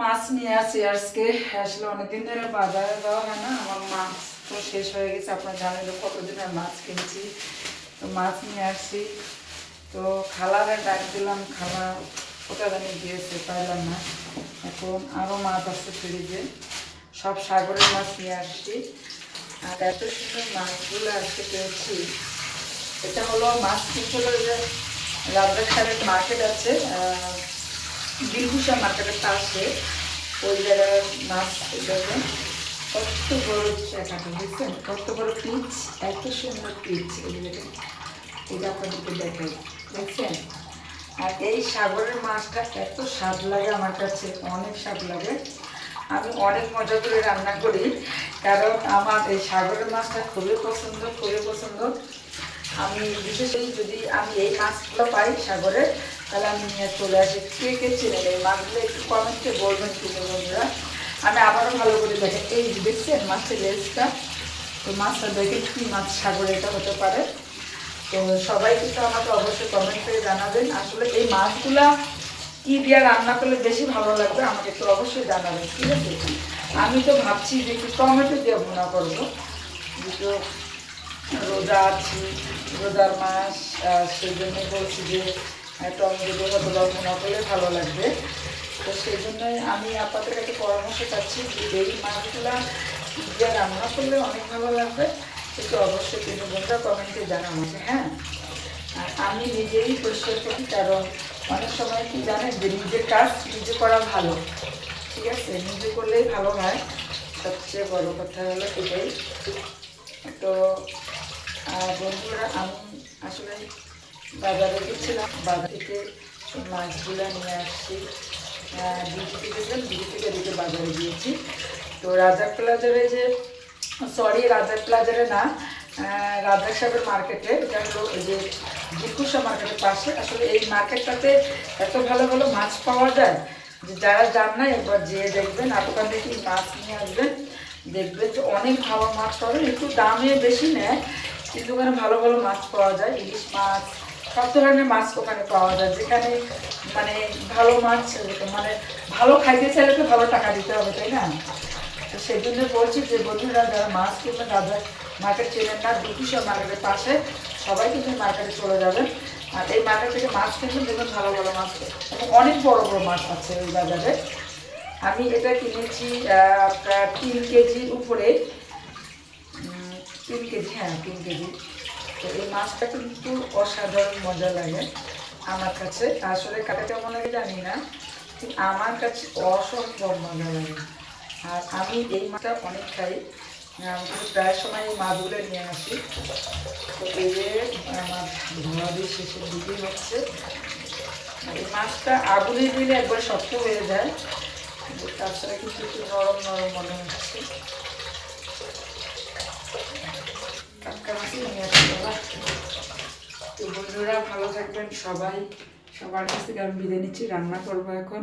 মাছ নিয়ে আসি আজকে। আসলে অনেকদিন ধরে বাজারে যাওয়া হয় না, আমার মাছ তো শেষ হয়ে গেছে। আপনার জানেন কতদিন আর মাছ কিনছি, তো মাছ নিয়ে আসছি। তো খালারে ডাক দিলাম, খালা কোথা জানি গিয়েছে, পাইলাম না। এখন আরও মাছ আছে ফ্রিজে, সব সাগরের মাছ নিয়ে আসছি। আর এত সুন্দর মাছগুলো আজকে পেয়েছি। এটা হলো মাছ কিনতে হলো যে রাজবাড়ির মার্কেট আছে, দিলকুশা মার্কেটের পাশে, ওই জায়গায় মাছ দেখবেন। কত বড় টাকাটা বুঝছেন, কত বড় পিচ, এত সুন্দর পিচ। এই দেখেন, এটা আপনাদেরকে দেখাই, দেখছেন। আর এই সাগরের মাছটা এত স্বাদ লাগে আমার কাছে, অনেক স্বাদ লাগে। আমি অনেক মজা করে রান্না করি, কারণ আমার এই সাগরের মাছটা খুবই পছন্দ, খুবই পছন্দ। আমি বিশেষই যদি আমি এই মাছগুলো পাই সাগরে, তাহলে আমি নিয়ে চলে আসি। কে কে চিনেন এই মাছগুলো একটু কমেন্টে বলবেন কিন্তু বন্ধুরা। আমি আবারও ভালো করে দেখেন, এই দেখছেন মাছের লেজটা, তো মাছটা দেখে কী মাছ সাগরে এটা হতে পারে। তো সবাই কিন্তু আমাকে অবশ্যই কমেন্ট করে জানাবেন, আসলে এই মাছগুলা কী দিয়ে রান্না করলে বেশি ভালো লাগবে আমাকে একটু অবশ্যই জানাবেন, ঠিক আছে। আমি তো ভাবছি যে একটু টমেটো দিয়ে ভুনা করবো, দুটো রোজা আছি, রোজার মাস, সেই জন্য বলছি যে টমেটো দিয়ে কতটা ভুনা করলে ভালো লাগবে। তো সেই জন্যই আমি আপনাদের কাছে পরামর্শ চাচ্ছি যে এই মাছগুলা দিয়ে রান্না করলে অনেক ভালো লাগবে, সেটা অবশ্যই কিন্তু বন্ধুরা কমেন্টে জানানো আছে। হ্যাঁ, আর আমি নিজেই পরিষ্কার করি, কারণ অনেক সময় কি জানেন যে নিজের কাজ নিজে করা ভালো, ঠিক আছে, নিজে করলেই ভালো হয়। সবচেয়ে বড় কথা হলো এটাই। তো বন্ধুরা, আমি আসলে বাজারে গেছিলাম, বাজার থেকে মাছগুলো নিয়ে আসছি। ডিউটি থেকে গেছিলাম, ডিউটি থেকে এদিকে বাজারে গিয়েছি। তো রাজা প্লাজারে যে, সরি রাজা প্লাজারে না, রাজা সাহেবের মার্কেটে, এটা হলো ওই যে দিলকুশা মার্কেটের পাশে। আসলে এই মার্কেটটাতে এত ভালো ভালো মাছ পাওয়া যায় যে যারা যান না একবার যেয়ে দেখবেন, আর ওখান থেকে মাছ নিয়ে আসবেন, দেখবেন যে অনেক ভালো মাছ পাবেন। একটু দামে বেশি নেয়, কিন্তু ওখানে ভালো ভালো মাছ পাওয়া যায়, ইলিশ মাছ, সব ধরনের মাছ ওখানে পাওয়া যায়। যেখানে মানে ভালো মাছ, মানে ভালো খাইতে চাইলে তো ভালো টাকা দিতে হবে, তাই না। তো সেই জন্য বলছি যে বন্ধুরা, যারা মাছ কিনবেন, রাজা মার্কেট চেনেন না, দিলকুশা মার্কেটের পাশে, সবাই কিন্তু মার্কেটে চলে যাবেন। আর এই মার্কেট থেকে মাছ কিনবেন, দেখবেন ভালো ভালো মাছ এবং অনেক বড় বড় মাছ আছে ওই বাজারে। আমি এটা কিনেছি আপনার 3 কেজির উপরে, 3 কেজি, হ্যাঁ 3 কেজি। তো এই মাছটা কিন্তু অসাধারণ মজা লাগে আমার কাছে। আসলে কাটা কেমন লাগে জানি না, কিন্তু আমার কাছে অসম্ভব মজা লাগে। আর আমি এই মাছটা অনেক খাই, কিন্তু প্রায় সময় এই মাছগুলো নিয়ে আসি। তো এই যে আমার ধোয়া দিয়ে শেষের দিকেই হচ্ছে। এই মাছটা আগুনে দিলে একবার শক্ত হয়ে যায়, তাছাড়া কিন্তু একটু নরম নরম মনে হচ্ছে। টাটকা মাছই নিয়ে আসি বাবা। তো বন্ধুরা, ভালো থাকবেন সবাই। সবার কাছ থেকে আমি বিদায় নিচ্ছি, রান্না করবো এখন।